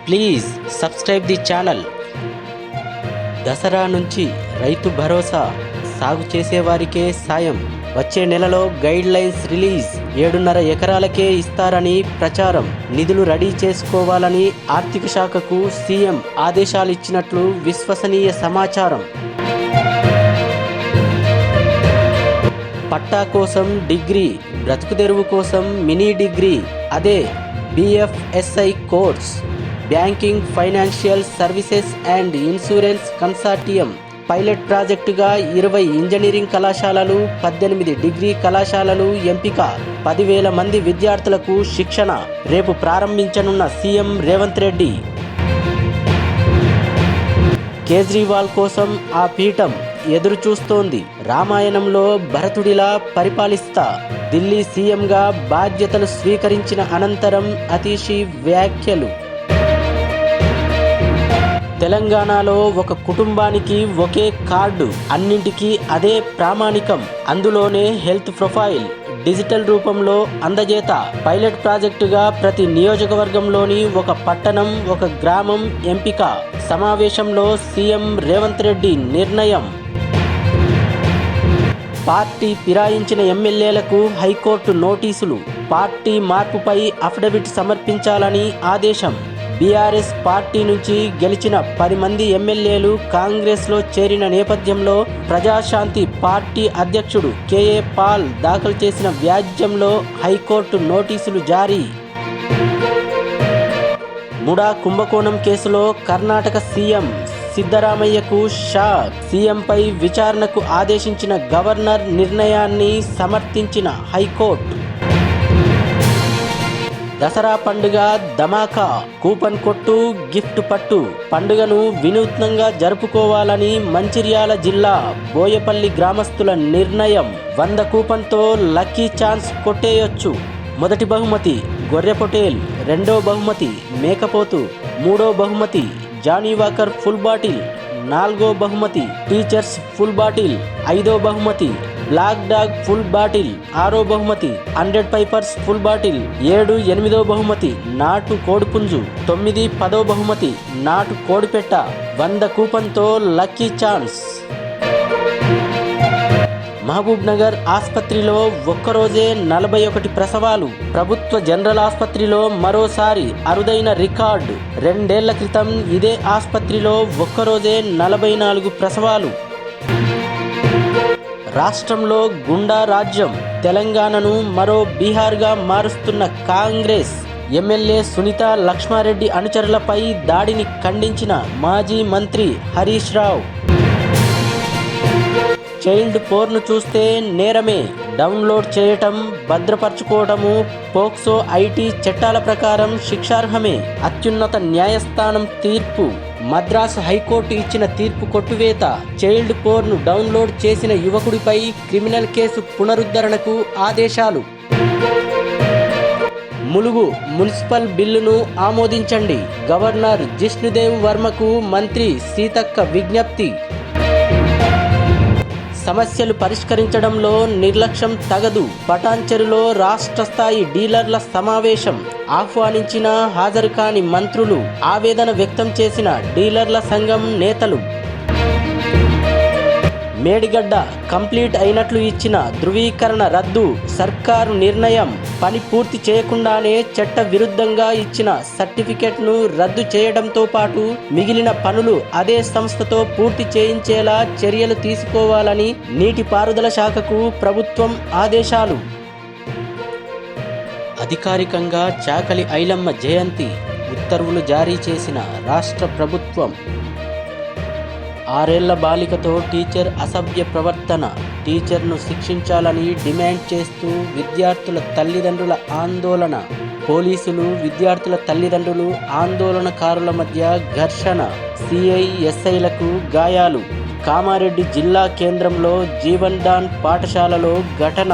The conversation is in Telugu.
Please subscribe the channel. Dasara నుంచి రైతు భరోసా, సాగు చేసేవారికే సాయం. వచ్చే నెలలో గైడ్ లైన్స్ రిలీజ్. 7.5 ఎకరాలకే ఇస్తారని ప్రచారం. నిధులు రెడీ చేసుకోవాలని ఆర్థిక శాఖకు సీఎం ఆదేశాలు ఇచ్చినట్లు విశ్వసనీయ సమాచారం. పట్టా కోసం డిగ్రీ, బ్రతుకుదెరువు కోసం మినీ డిగ్రీ, అదే BFSI course. Banking, financial services and insurance consortium pilot ప్రాజెక్టుగా 20 ఇంజనీరింగ్ కళాశాలలు, 18 డిగ్రీ కళాశాలలు ఎంపిక. 10,000 మంది విద్యార్థులకు శిక్షణ. రేపు ప్రారంభించనున్న సీఎం రేవంత్ రెడ్డి. కేజ్రీవాల్ కోసం ఆ పీఠం ఎదురు చూస్తోంది. రామాయణంలో భరతుడిలా పరిపాలిస్తా. ఢిల్లీ సీఎంగా బాధ్యతలు స్వీకరించిన అనంతరం అతీషి వ్యాఖ్యలు. తెలంగాణలో ఒక కుటుంబానికి ఒకే కార్డు, అన్నింటికీ అదే ప్రామాణికం. అందులోనే హెల్త్ ప్రొఫైల్ డిజిటల్ రూపంలో అందజేత. పైలట్ ప్రాజెక్టుగా ప్రతి నియోజకవర్గంలోని ఒక పట్టణం, ఒక గ్రామం ఎంపిక. సమావేశంలో సీఎం రేవంత్ రెడ్డి నిర్ణయం. పార్టీ ఫిరాయించిన ఎమ్మెల్యేలకు హైకోర్టు నోటీసులు. పార్టీ మార్పుపై అఫిడవిట్ సమర్పించాలని ఆదేశం. బీఆర్ఎస్ పార్టీ నుంచి గెలిచిన 10 మంది ఎమ్మెల్యేలు కాంగ్రెస్లో చేరిన నేపథ్యంలో ప్రజాశాంతి పార్టీ అధ్యక్షుడు కేఏ పాల్ దాఖలు చేసిన వ్యాజ్యంలో హైకోర్టు నోటీసులు జారీ. ముడా కుంభకోణం కేసులో కర్ణాటక సీఎం సిద్ధరామయ్యకు షాక్. సీఎంపై విచారణకు ఆదేశించిన గవర్నర్ నిర్ణయాన్ని సమర్థించిన హైకోర్టు. దసరా పండుగ ధమాకా. కూపన్ కొట్టు, గిఫ్ట్ పట్టు. పండుగను వినూత్నంగా జరుపుకోవాలని మంచిర్యాల జిల్లా బోయపల్లి గ్రామస్తుల నిర్ణయం. 100 కూపన్తో లక్కీ ఛాన్స్ కొట్టేయొచ్చు. మొదటి బహుమతి గొర్రె పొటేల్, రెండో బహుమతి మేకపోతు, మూడో బహుమతి జానీ వాకర్ ఫుల్ బాటిల్, నాలుగో బహుమతి టీచర్స్ ఫుల్ బాటిల్, ఐదో బహుమతి బ్లాక్ డాగ్ ఫుల్ బాటిల్, ఆరో బహుమతి 100 పైపర్స్ ఫుల్ బాటిల్, 7, 8వ బహుమతి నాటు కోడిపుంజు, 9, 10వ బహుమతి నాటు కోడిపెట్ట. 100 కూపన్తో లక్కీ ఛాన్స్. మహబూబ్ నగర్ ఆసుపత్రిలో ఒక్కరోజే 41 ప్రసవాలు. ప్రభుత్వ జనరల్ ఆసుపత్రిలో మరోసారి అరుదైన రికార్డు. 2 ఏళ్ల క్రితం ఇదే ఆసుపత్రిలో ఒక్కరోజే 44 ప్రసవాలు. రాష్ట్రంలో గుండా రాజ్యం. తెలంగాణను మరో బీహార్గా మారుస్తున్న కాంగ్రెస్. ఎమ్మెల్యే సునీత లక్ష్మారెడ్డి అనుచరులపై దాడిని ఖండించిన మాజీ మంత్రి హరీష్ రావు. చైల్డ్ పోర్ను చూస్తే నేరమే. డౌన్లోడ్ చేయటం, భద్రపరచుకోవటము పోక్సో ఐటీ చట్టాల ప్రకారం శిక్షార్హమే. అత్యున్నత న్యాయస్థానం తీర్పు. మద్రాసు హైకోర్టు ఇచ్చిన తీర్పు కొట్టువేత. చైల్డ్ పోర్ను డౌన్లోడ్ చేసిన యువకుడిపై క్రిమినల్ కేసు పునరుద్ధరణకు ఆదేశాలు. ములుగు మున్సిపల్ బిల్లును ఆమోదించండి. గవర్నర్ జిష్ణుదేవ్ వర్మకు మంత్రి సీతక్క విజ్ఞప్తి. సమస్యలు పరిష్కరించడంలో నిర్లక్ష్యం తగదు. పటాన్చెరులో రాష్ట్ర స్థాయి డీలర్ల సమావేశం. ఆహ్వానించిన హాజరు కాని మంత్రులు. ఆవేదన వ్యక్తం చేసిన డీలర్ల సంఘం నేతలు. మేడిగడ్డ కంప్లీట్ అయినట్లు ఇచ్చిన ధృవీకరణ రద్దు. సర్కారు నిర్ణయం. పని పూర్తి చేయకుండానే చట్ట విరుద్ధంగా ఇచ్చిన సర్టిఫికెట్ను రద్దు చేయడంతో పాటు మిగిలిన పనులు అదే సంస్థతో పూర్తి చేయించేలా చర్యలు తీసుకోవాలని నీటిపారుదల శాఖకు ప్రభుత్వం ఆదేశాలు. అధికారికంగా చాకలి ఐలమ్మ జయంతి. ఉత్తర్వులు జారీ చేసిన రాష్ట్ర ప్రభుత్వం. 6 ఏళ్ల బాలికతో టీచర్ అసభ్య ప్రవర్తన. టీచర్ను శిక్షించాలని డిమాండ్ చేస్తూ విద్యార్థుల తల్లిదండ్రుల ఆందోళన. పోలీసులు, విద్యార్థుల తల్లిదండ్రులు, ఆందోళనకారుల మధ్య ఘర్షణ. సిఐ, ఎస్ఐలకు గాయాలు. కామారెడ్డి జిల్లా కేంద్రంలో జీవన్ డాన్ పాఠశాలలో ఘటన.